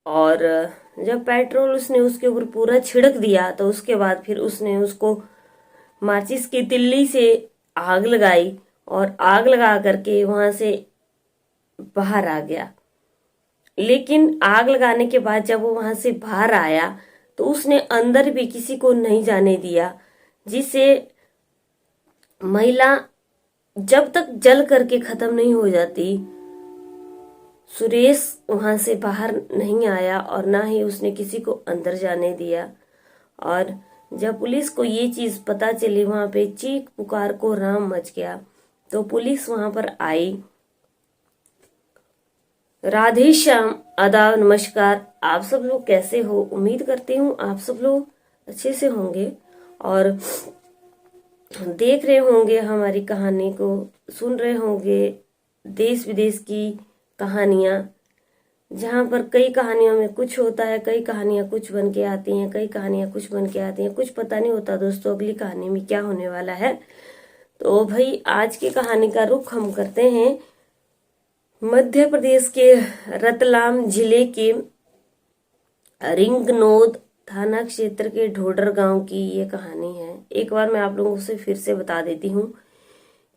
और जब पेट्रोल उसने उसके ऊपर पूरा छिड़क दिया तो उसके बाद फिर उसने उसको माचिस की तिल्ली से आग लगाई और आग लगा करके वहां से बाहर आ गया। लेकिन आग लगाने के बाद जब वो वहां से बाहर आया तो उसने अंदर भी किसी को नहीं जाने दिया, जिससे महिला जब तक जल करके खत्म नहीं हो जाती, सुरेश वहां से बाहर नहीं आया और ना ही उसने किसी को अंदर जाने दिया। और जब पुलिस को ये चीज पता चली, वहां पे चीख पुकार को राम मच गया। तो पुलिस वहां पर आई। राधे श्याम, आदाब, नमस्कार। आप सब लोग कैसे हो? उम्मीद करती हूँ आप सब लोग अच्छे से होंगे और देख रहे होंगे हमारी कहानी को, सुन रहे होंगे देश विदेश की कहानियां, जहां पर कई कहानियों में कुछ होता है, कई कहानियां कुछ बन के आती हैं, कई कहानियां कुछ बन के आती हैं। कुछ पता नहीं होता दोस्तों अगली कहानी में क्या होने वाला है। तो भाई आज की कहानी का रुख हम करते हैं मध्य प्रदेश के रतलाम जिले के रिंगनोद थाना क्षेत्र के ढोडर गांव की ये कहानी है। एक बार मैं आप लोगों से फिर से बता देती हूँ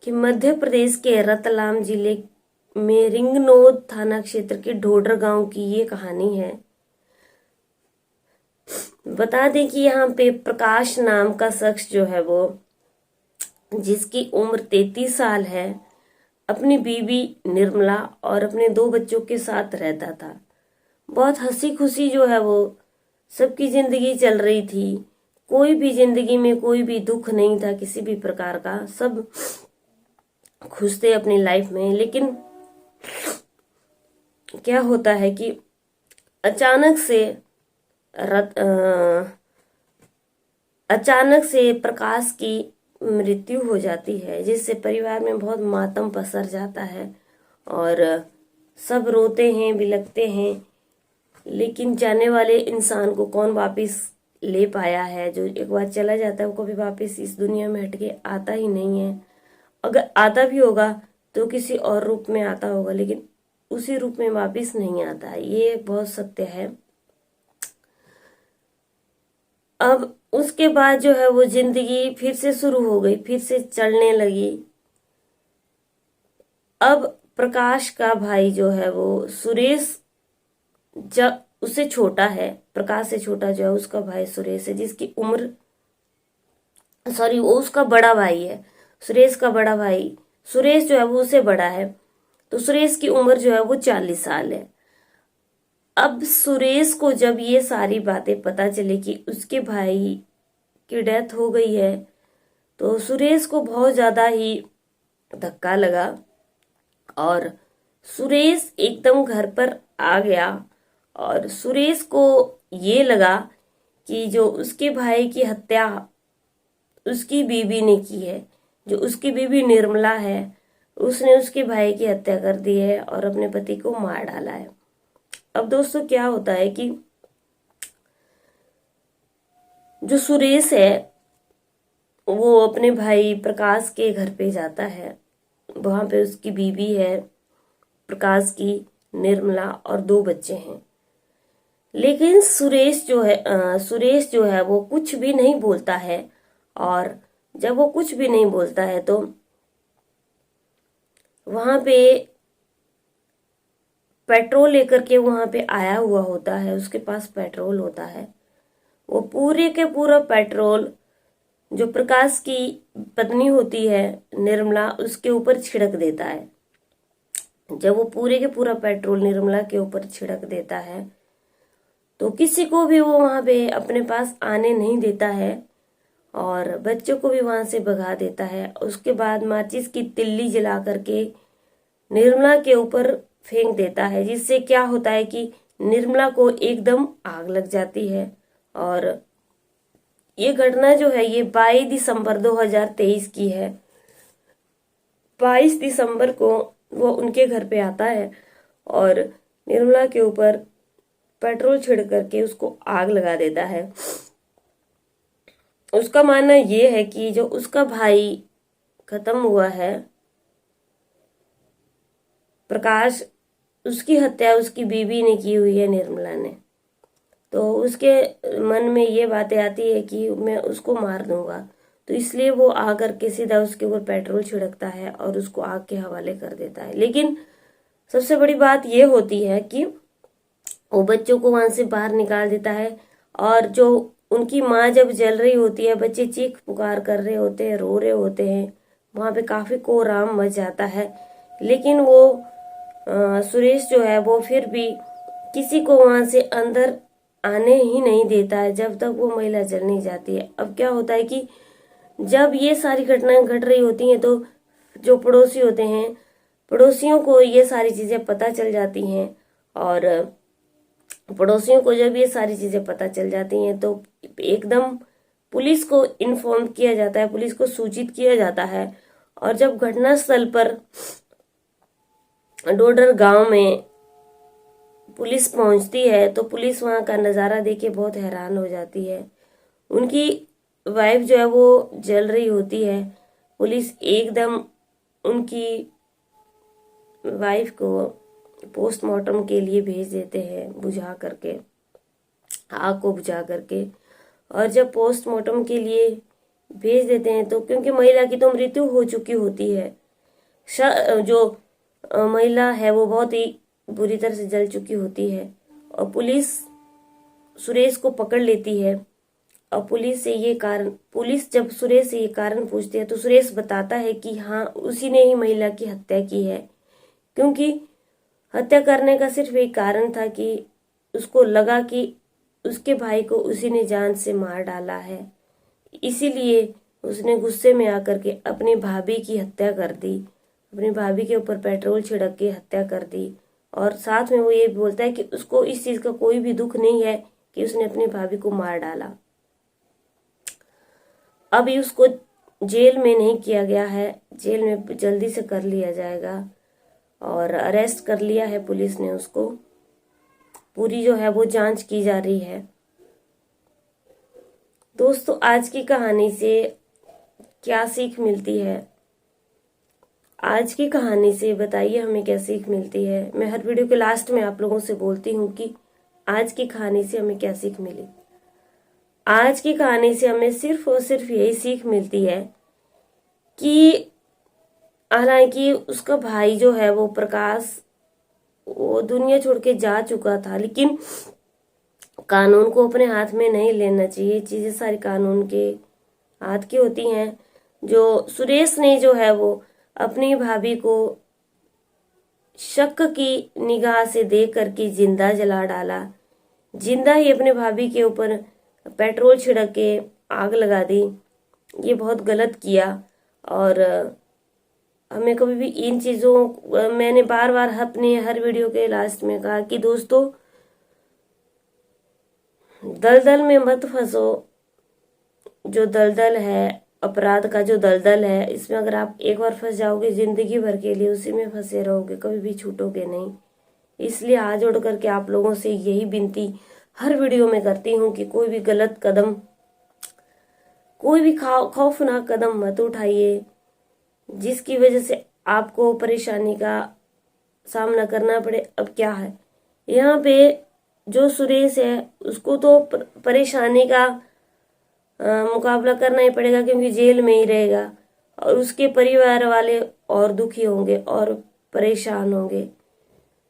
कि मध्य प्रदेश के रतलाम जिले में रिंगनोद थाना क्षेत्र के ढोडर गांव की ये कहानी है। बता दें कि यहाँ पे प्रकाश नाम का शख्स जो है वो, जिसकी उम्र 33 साल है, अपनी बीवी निर्मला और अपने 2 बच्चों के साथ रहता था। बहुत हंसी खुशी जो है वो सबकी जिंदगी चल रही थी। कोई भी जिंदगी में कोई भी दुख नहीं था किसी भी प्रकार का, सब खुश थे अपनी लाइफ में। लेकिन क्या होता है कि रत, अचानक से प्रकाश की मृत्यु हो जाती है, जिससे परिवार में बहुत मातम पसर जाता है और सब रोते हैं, बिलखते हैं। लेकिन जाने वाले इंसान को कौन वापस ले पाया है? जो एक बार चला जाता है वो कभी वापस इस दुनिया में हटके आता ही नहीं है। अगर आता भी होगा तो किसी और रूप में आता होगा, लेकिन उसी रूप में वापस नहीं आता है। ये बहुत सत्य है। अब उसके बाद जो है वो जिंदगी फिर से शुरू हो गई, फिर से चलने लगी। अब प्रकाश का भाई जो है वो सुरेश, जब उससे छोटा है, प्रकाश से छोटा जो है उसका भाई सुरेश है, जिसकी उम्र, सॉरी वो उसका बड़ा भाई है। सुरेश का बड़ा भाई, सुरेश जो है वो उससे बड़ा है। तो सुरेश की उम्र जो है वो 40 साल है। अब सुरेश को जब ये सारी बातें पता चली कि उसके भाई की डेथ हो गई है, तो सुरेश को बहुत ज्यादा ही धक्का लगा और सुरेश एकदम घर पर आ गया। और सुरेश को ये लगा कि जो उसके भाई की हत्या उसकी बीवी ने की है, जो उसकी बीवी निर्मला है, उसने उसके भाई की हत्या कर दी है और अपने पति को मार डाला है। अब दोस्तों क्या होता है कि जो सुरेश है वो अपने भाई प्रकाश के घर पे जाता है। वहां पे उसकी बीवी है प्रकाश की, निर्मला, और 2 बच्चे हैं। लेकिन सुरेश जो है वो कुछ भी नहीं बोलता है। और जब वो कुछ भी नहीं बोलता है तो वहां पे पेट्रोल लेकर के वहां पे आया हुआ होता है, उसके पास पेट्रोल होता है। वो पूरे के पूरा पेट्रोल जो प्रकाश की पत्नी होती है निर्मला, उसके ऊपर छिड़क देता है। जब वो पूरे के पूरा पेट्रोल निर्मला के ऊपर छिड़क देता है तो किसी को भी वो वहां पे अपने पास आने नहीं देता है और बच्चों को भी वहां से भगा देता है। उसके बाद माचिस की तिल्ली जला करके निर्मला के ऊपर फेंक देता है, जिससे क्या होता है कि निर्मला को एकदम आग लग जाती है। और ये घटना जो है ये 22 दिसंबर 2023 की है। 22 दिसंबर को वो उनके घर पे आता है और निर्मला के ऊपर पेट्रोल छिड़क करके उसको आग लगा देता है। उसका मानना ये है कि जो उसका भाई खत्म हुआ है प्रकाश, उसकी हत्या उसकी बीवी ने की हुई है, निर्मला ने। तो उसके मन में ये बातें आती है कि मैं उसको मार दूंगा, तो इसलिए वो आकर के सीधा उसके ऊपर पेट्रोल छिड़कता है और उसको आग के हवाले कर देता है। लेकिन सबसे बड़ी बात ये होती है कि वो बच्चों को वहां से बाहर निकाल देता है, और जो उनकी माँ जब जल रही होती है, बच्चे चीख पुकार कर रहे होते हैं, रो रहे होते हैं, वहां पे काफी कोहराम मच जाता है। लेकिन वो सुरेश जो है वो फिर भी किसी को वहां से अंदर आने ही नहीं देता है जब तक वो महिला जल नहीं जाती है। अब क्या होता है कि जब ये सारी घटनाएं घट रही होती हैं, तो जो पड़ोसी होते हैं, पड़ोसियों को ये सारी चीजें पता चल जाती हैं, और पड़ोसियों को जब ये सारी चीजें पता चल जाती हैं तो एकदम पुलिस को इन्फॉर्म किया जाता है, पुलिस को सूचित किया जाता है। और जब घटनास्थल पर डोडर गांव में पुलिस पहुंचती है तो पुलिस वहां का नजारा देख के बहुत हैरान हो जाती है। उनकी वाइफ जो है वो जल रही होती है। पुलिस एकदम उनकी वाइफ को पोस्टमार्टम के लिए भेज देते हैं, बुझा करके, आग को बुझा करके। और जब पोस्टमार्टम के लिए भेज देते हैं तो क्योंकि महिला की तो मृत्यु हो चुकी होती है, जो महिला है वो बहुत ही बुरी तरह से जल चुकी होती है, और पुलिस सुरेश को पकड़ लेती है। और पुलिस जब सुरेश से ये कारण पूछती है तो सुरेश बताता है कि हाँ, उसी ने ही महिला की हत्या की है। क्योंकि हत्या करने का सिर्फ एक कारण था कि उसको लगा कि उसके भाई को उसी ने जान से मार डाला है, इसीलिए उसने गुस्से में आकर के अपनी भाभी की हत्या कर दी, अपनी भाभी के ऊपर पेट्रोल छिड़क के हत्या कर दी। और साथ में वो ये बोलता है कि उसको इस चीज का कोई भी दुख नहीं है कि उसने अपनी भाभी को मार डाला। अभी उसको जेल में नहीं किया गया है, जेल में जल्दी से कर लिया जाएगा, और अरेस्ट कर लिया है पुलिस ने उसको। पूरी जो है वो जांच की जा रही है। दोस्तों, आज की कहानी से क्या सीख मिलती है? आज की कहानी से बताइए हमें क्या सीख मिलती है। मैं हर वीडियो के लास्ट में आप लोगों से बोलती हूँ कि आज की कहानी से हमें क्या सीख मिली। आज की कहानी से हमें सिर्फ और सिर्फ यही सीख मिलती है कि हालांकि उसका भाई जो है वो प्रकाश, वो दुनिया छोड़ के जा चुका था, लेकिन कानून को अपने हाथ में नहीं लेना चाहिए। चीजें सारी कानून के हाथ की होती हैं। जो सुरेश ने जो है वो अपनी भाभी को शक की निगाह से देख करके जिंदा जला डाला, जिंदा ही अपने भाभी के ऊपर पेट्रोल छिड़क के आग लगा दी। ये बहुत गलत किया। और हमें कभी भी इन चीजों, मैंने बार बार अपने हर वीडियो के लास्ट में कहा कि दोस्तों, दलदल में मत फंसो। जो दलदल है, अपराध का जो दलदल है, इसमें अगर आप एक बार फंस जाओगे, जिंदगी भर के लिए उसी में फंसे रहोगे, कभी भी छूटोगे नहीं। इसलिए हाथ जोड़ करके आप लोगों से यही विनती हर वीडियो में करती हूँ कि कोई भी गलत कदम, कोई भी खौफनाक कदम मत उठाइए जिसकी वजह से आपको परेशानी का सामना करना पड़े। अब क्या है, यहाँ पे जो सुरेश है उसको तो परेशानी का मुकाबला करना ही पड़ेगा, क्योंकि जेल में ही रहेगा, और उसके परिवार वाले और दुखी होंगे और परेशान होंगे।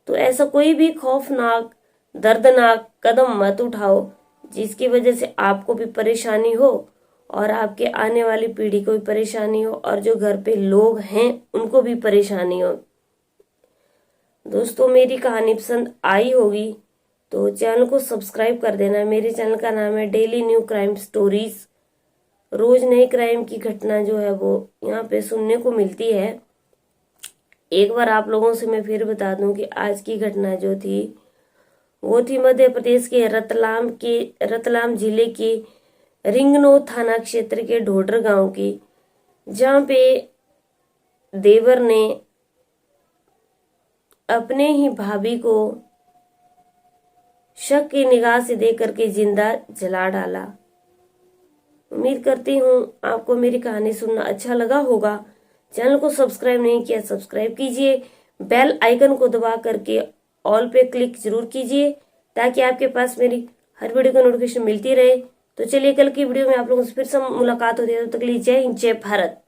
तो ऐसा कोई भी खौफनाक दर्दनाक कदम मत उठाओ जिसकी वजह से आपको भी परेशानी हो और आपके आने वाली पीढ़ी को भी परेशानी हो, और जो घर पे लोग हैं उनको भी परेशानी हो। दोस्तों, मेरी कहानी पसंद आई होगी तो चैनल को सब्सक्राइब कर देना। मेरे चैनल का नाम है डेली न्यू क्राइम स्टोरीज। रोज नई क्राइम की घटना जो है वो यहाँ पे सुनने को मिलती है। एक बार आप लोगों से मैं फिर बता दूं कि आज की घटना जो थी वो थी मध्य प्रदेश के रतलाम जिले के रिंगनो थाना क्षेत्र के ढोडर गांव की, जहां पे देवर ने अपने ही भाभी को शक की निगाह से देख करके जिंदा जला डाला। उम्मीद करती हूँ आपको मेरी कहानी सुनना अच्छा लगा होगा। चैनल को सब्सक्राइब नहीं किया, सब्सक्राइब कीजिए, बेल आइकन को दबा करके ऑल पे क्लिक जरूर कीजिए ताकि आपके पास मेरी हर वीडियो का नोटिफिकेशन मिलती रहे। तो चलिए कल की वीडियो में आप लोगों से फिर से मुलाकात होती है। तब तक के लिए जय हिंद, जय भारत।